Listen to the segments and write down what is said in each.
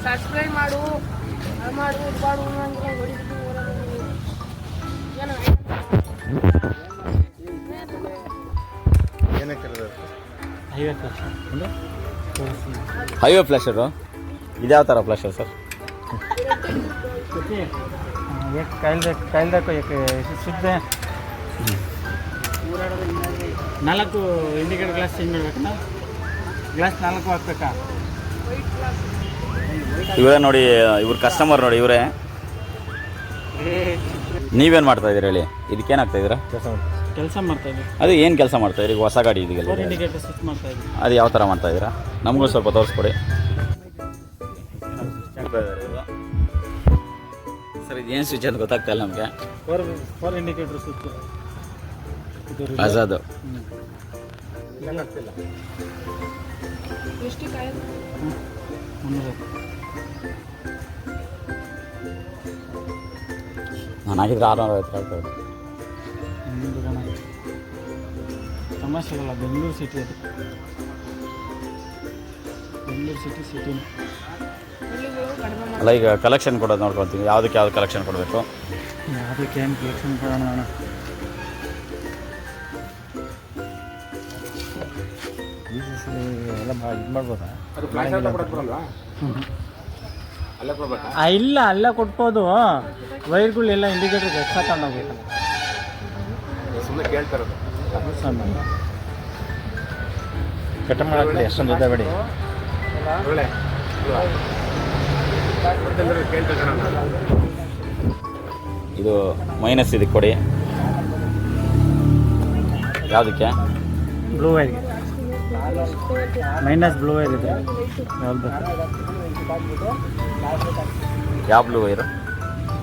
Subscribe ಮಾಡು ಮಾಡು ಬಾಡು highway ಫ್ಲಾಶರು ಇದ್ಯಾವ ಥರ ಫ್ಲಾಶರ್ ಸರ್? ಕಾಯ್ದಕ್ಕೂ ಶುದ್ಧ 4 ಇಂಡಿಕೇಟರ್ ಗ್ಲಾಸ್ ಚೇಂಜ್ ಮಾಡ್ಬೇಕಣ್ಣ. ಗ್ಲಾಸ್ 4 ಹಾಕ್ಬೇಕಾ? ಇವರೇ ನೋಡಿ, ಇವ್ರ ಕಸ್ಟಮರ್ ನೋಡಿ ಇವರೇ. ನೀವೇನು ಮಾಡ್ತಾ ಇದ್ದೀರಿ ಹೇಳಿ? ಇದಕ್ಕೇನು ಆಗ್ತಾ ಇದ್ದೀರಾ? ಕೆಲಸ ಮಾಡ್ತಾ ಇದ್ದೀವಿ. ಅದು ಏನು ಕೆಲಸ ಮಾಡ್ತಾ ಇದ್ದೀರಿ? ಹೊಸ ಗಾಡಿ ಇದೆಯಲ್ಲ, ಇಂಡಿಕೇಟರ್ ಸ್ವಿಚ್ ಮಾಡ್ತಾ ಇದ್ದೀವಿ. ಅದು ಯಾವ ಥರ ಮಾಡ್ತಾ ಇದ್ದೀರಾ? ನಮಗೂ ಸ್ವಲ್ಪ ತೋರಿಸ್ಕೊಡಿ ಸರ್. ಇದು ಏನು ಸ್ವಿಚ್ ಅಂತ ಗೊತ್ತಾಗ್ತಾ ಇಲ್ಲ ನಮಗೆ. ಫೋರ್ ಇಂಡಿಕೇಟರ್ ಸ್ವಿಚ್ ಅಜಾದು. ನಾನಾಗಿದ್ರೆ 650 ಆಗ್ತದೆ. ತಮಾಷೆಗಲ್ಲ, ಬೆಂಗಳೂರು ಸಿಟಿ ಅದು. ಬೆಂಗಳೂರು ಸಿಟಿ ಅಲ್ಲ, ಈಗ ಕಲೆಕ್ಷನ್ ಕೊಡೋದು ನೋಡ್ಕೊಳ್ತೀವಿ. ಯಾವುದಕ್ಕೆ ಯಾವ್ದು ಕಲೆಕ್ಷನ್ ಕೊಡಬೇಕು? ಯಾವುದಕ್ಕೆ ಏನು ಕಲೆಕ್ಷನ್ ಕೊಡೋಣ? ಎಲ್ಲ ಇದು ಮಾಡ್ಬೋದಾ? ಇಲ್ಲ, ಅಲ್ಲೇ ಕೊಟ್ಬೋದು. ವೈರ್ಗಳೆಲ್ಲ ಇಂಡಿಕೇಟರ್ಗೆ ಎಕ್ಸ್ಟ್ರಾ ತಗೊಂಡೋಗ್ಬೇಕು. ಸುಮ್ಮನೆ ಕೇಳ್ತಾರೆ. ಕಟ್ ಮಾಡಕ್ಕೆ ಎಷ್ಟೊಂದು ಉದ್ದ ಬೇಡಿ. ಇದು ಮೈನಸ್ ಇದಕ್ಕೆ ಕೊಡಿ. ಯಾವುದಕ್ಕೆ? ಬ್ಲೂ ವೈರ್ಗೆ. ಮೈನಸ್ ಬ್ಲೂ ವೈರ್ ಇದೆ. ಯಾವ್ದು ಬೇಕು? ಯಾವ blue wire?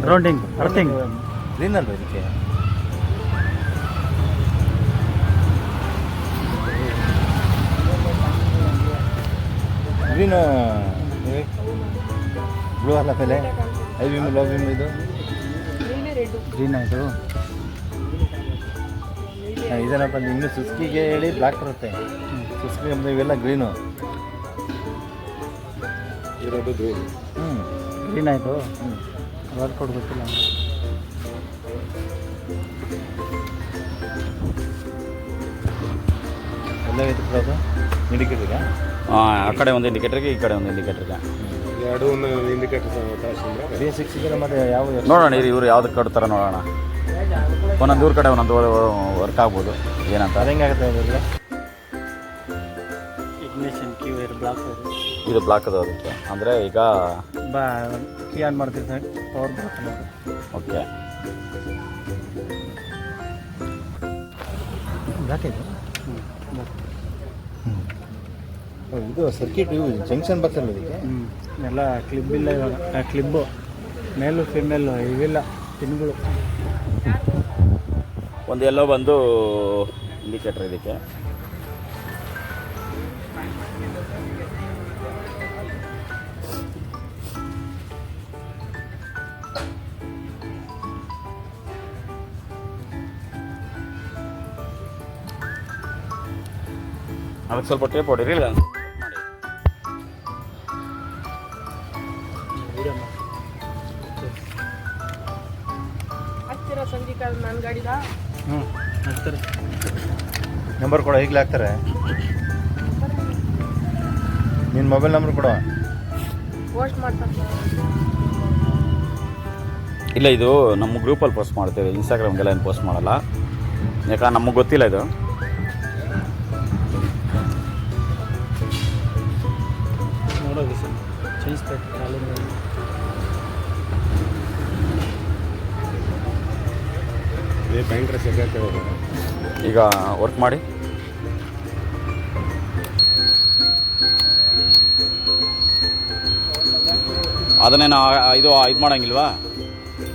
Grounding, earthing. Green ಅಲ್ವ ಇದಕ್ಕೆ? ಗ್ರೀನು ಬ್ಲೂ ಅಲ್ಲ ಪೆಲೆ. ಐ ವಿಮ್ ಲೋ ವಿಮ್ ಇದು ಗ್ರೀನ್ ಆಯಿತು. ಇದೇನಪ್ಪ, ಇನ್ನು ಸುಸ್ಕಿಗೆ ಹೇಳಿ ಬ್ಲ್ಯಾಕ್ ಬರುತ್ತೆ. ಸುಸ್ಕಿಗೆ ಅಂದ್ರೆ ಇವೆಲ್ಲ ಗ್ರೀನು. ಇರೋದು ಗ್ರೀನ್. ಗ್ರೀನ್ ಆಯಿತು. ವರ್ಕ್ ಕೊಡ್ ಗೊತ್ತಿಲ್ಲ. ಎಲ್ಲ ಇದು ಕೊಡೋದು ಇಂಡಿಕೇಟರ್ಗೆ. ಆ ಕಡೆ ಒಂದು ಇಂಡಿಕೇಟರ್ಗೆ, ಈ ಕಡೆ ಒಂದು ಇಂಡಿಕೇಟರ್ಗೆ. ಎರಡು ಒಂದು ಇಂಡಿಕೇಟರ್ B6 ಇದ್ರೆ ಮತ್ತೆ ಯಾವ ನೋಡೋಣ ಇವರು ಯಾವುದಕ್ಕೆ ಕೊಡ್ತಾರೆ ನೋಡೋಣ. ಒಂದೊಂದು ಊರ ಕಡೆ ಒಂದೊಂದು ವರ್ಕ್ ಆಗ್ಬೋದು. ಏನಂತ ಅದು ಹೆಂಗಾಗುತ್ತೆ? ಅದರಲ್ಲಿ ignition key wire, black wire. ಇದು ಬ್ಲಾಕ್ ಅದು ಅದಕ್ಕೆ. ಅಂದರೆ ಈಗ ಕೀ ಆನ್ ಮಾಡ್ತೀವಿ ಸರ್, ಪವರ್ ಬ್ಲಾಕ್ ಅನ್ನೋದು. ಓಕೆ, ಬ್ಲಾಕ್ ಇದೆ. ಇದು ಸರ್ಕಿಟ್, ಇವು ಜಂಕ್ಷನ್ ಬರ್ತಲ್ಲ ಇದಕ್ಕೆ. ಎಲ್ಲ ಕ್ಲಿಬ್ ಇಲ್ಲ ಇವಾಗ. ಕ್ಲಿಬ್ಬು ಮೇಲು ಫಿಮೇಲು ಇವಿಲ್ಲ ಪಿನ್ಗಳು. ಒಂದು ಎಲ್ಲೋ ಬಂದು ಇಂಡಿಕೇಟರ್ ಇದಕ್ಕೆ. ಅದಕ್ಕೆ ಸ್ವಲ್ಪ ಟೇಪ್ ಹೊಡಿರಿ. ಇಲ್ಲ ನನ್ನ ಗಾಡಿದ ಹಾಕ್ತಾರೆ. ನಂಬರ್ ಕೊಡ, ಈಗಲೇ ಹಾಕ್ತಾರೆ. ನಿನ್ನ ಮೊಬೈಲ್ ನಂಬರ್ ಕೊಡ. ಪೋಸ್ಟ್ ಮಾಡ್ತಾರೆ. ಇಲ್ಲ, ಇದು ನಮ್ಮ ಗ್ರೂಪಲ್ಲಿ ಪೋಸ್ಟ್ ಮಾಡ್ತೇವೆ. ಇನ್ಸ್ಟಾಗ್ರಾಮ್ಗೆಲ್ಲ ಏನು ಪೋಸ್ಟ್ ಮಾಡಲ್ಲ, ಯಾಕಂದ್ರೆ ನಮಗೆ ಗೊತ್ತಿಲ್ಲ ಇದು. ನೋಡೋದು ಸರ್, ಚೇಂಜ್ ಚಾಲು ಭಯಂಕರ ಈಗ ವರ್ಕ್ ಮಾಡಿ. ಅದನ್ನೇನು ಇದು ಮಾಡೋಂಗಿಲ್ವಾ?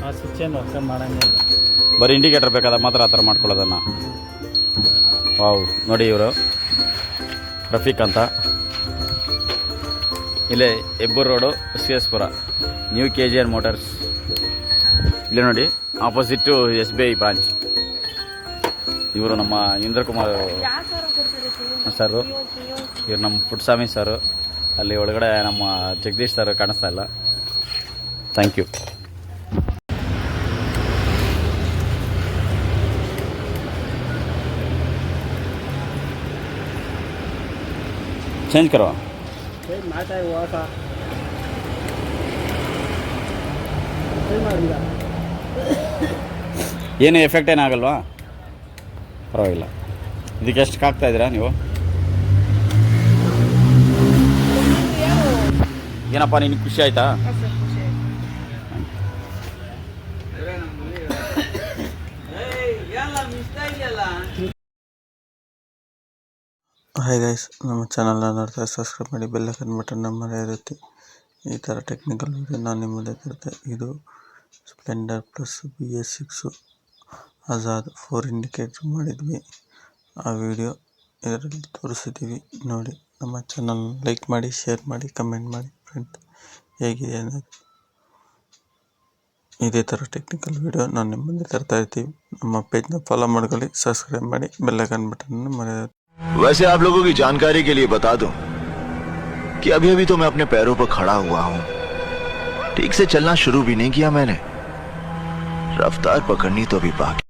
ಆ ಸ್ವಿಚ್ ಏನು ವರ್ಕ್ ಮಾಡೋಂಗಿಲ್ಲ. ಬರೀ ಇಂಡಿಕೇಟರ್ ಬೇಕಾದಾಗ ಮಾತ್ರ ಆ ಥರ ಮಾಡ್ಕೊಳ್ಳೋದನ್ನು. ವಾವ್, ನೋಡಿ ಇವರು ರಫೀಕ್ ಅಂತ, ಇಲ್ಲೇ ಹೆಬ್ಬೂರು ರೋಡು, CS ಪುರ, ನ್ಯೂ KGN ಮೋಟರ್ಸ್. ಇಲ್ಲೇ ನೋಡಿ, ಆಪೋಸಿಟ್ಟು SBI ಬ್ರಾಂಚ್. ಇವರು ನಮ್ಮ ಇಂದ್ರಕುಮಾರ್ ಸರ್. ಇವ್ರು ನಮ್ಮ ಪುಟ್ಟಸ್ವಾಮಿ ಸರು, ಅಲ್ಲಿ ಒಳಗಡೆ ನಮ್ಮ ಜಗದೀಶ್ ಸರ್ ಕಾಣಿಸ್ತಾ ಇಲ್ಲ. Thank you. चेंज करो. ಏನು ಎಫೆಕ್ಟ್ ಏನಾಗಲ್ವಾ? ಪರವಾಗಿಲ್ಲ. ಇದಕ್ಕೆ ಎಷ್ಟು ಹಾಕ್ತಾ ಇದ್ದೀರಾ ನೀವು? ಏನಪ್ಪ ನಿನಗೆ ಖುಷಿ ಆಯಿತಾ? ಹಾಯ್ ಗೈಸ್, ನಮ್ಮ ಚಾನಲ್ನ ನೋಡ್ತಾ ಸಬ್ಸ್ಕ್ರೈಬ್ ಮಾಡಿ, ಬೆಲ್ ಐಕಾನ್ ಬಟನ್ನ ಮರೆಯದಿರುತ್ತೆ. ಈ ಥರ ಟೆಕ್ನಿಕಲ್ ವೀಡಿಯೋ ನಾನು ನಿಮ್ಮ ಮುಂದೆ ತರುತ್ತೆ. ಇದು Splendor plus BS6 Azad 4 indicator ಮಾಡಿದ್ವಿ. ಆ ವಿಡಿಯೋ ಇದರಲ್ಲಿ ತೋರಿಸಿದ್ದೀವಿ ನೋಡಿ. ನಮ್ಮ ಚಾನಲ್ನ ಲೈಕ್ ಮಾಡಿ, ಶೇರ್ ಮಾಡಿ, ಕಮೆಂಟ್ ಮಾಡಿ ಫ್ರೆಂಡ್. ಹೇಗಿದೆ ಅನ್ನೋದು. ಇದೇ ಥರ ಟೆಕ್ನಿಕಲ್ ವೀಡಿಯೋ ನಾನು ನಿಮ್ಮ ಮುಂದೆ ತರ್ತಾ ಇರ್ತೀವಿ. ನಮ್ಮ ಪೇಜ್ನ ಫಾಲೋ ಮಾಡ್ಕೊಳ್ಳಿ, ಸಬ್ಸ್ಕ್ರೈಬ್ ಮಾಡಿ, ಬೆಲ್ ಐಕಾನ್ ಬಟನ್ನ ಮರೆಯದಿರುತ್ತೆ. वैसे आप लोगों की जानकारी के लिए बता दूं कि अभी तो मैं अपने पैरों पर खड़ा हुआ हूं. ठीक से चलना शुरू भी नहीं किया मैंने. रफ्तार पकड़नी तो अभी बाकी.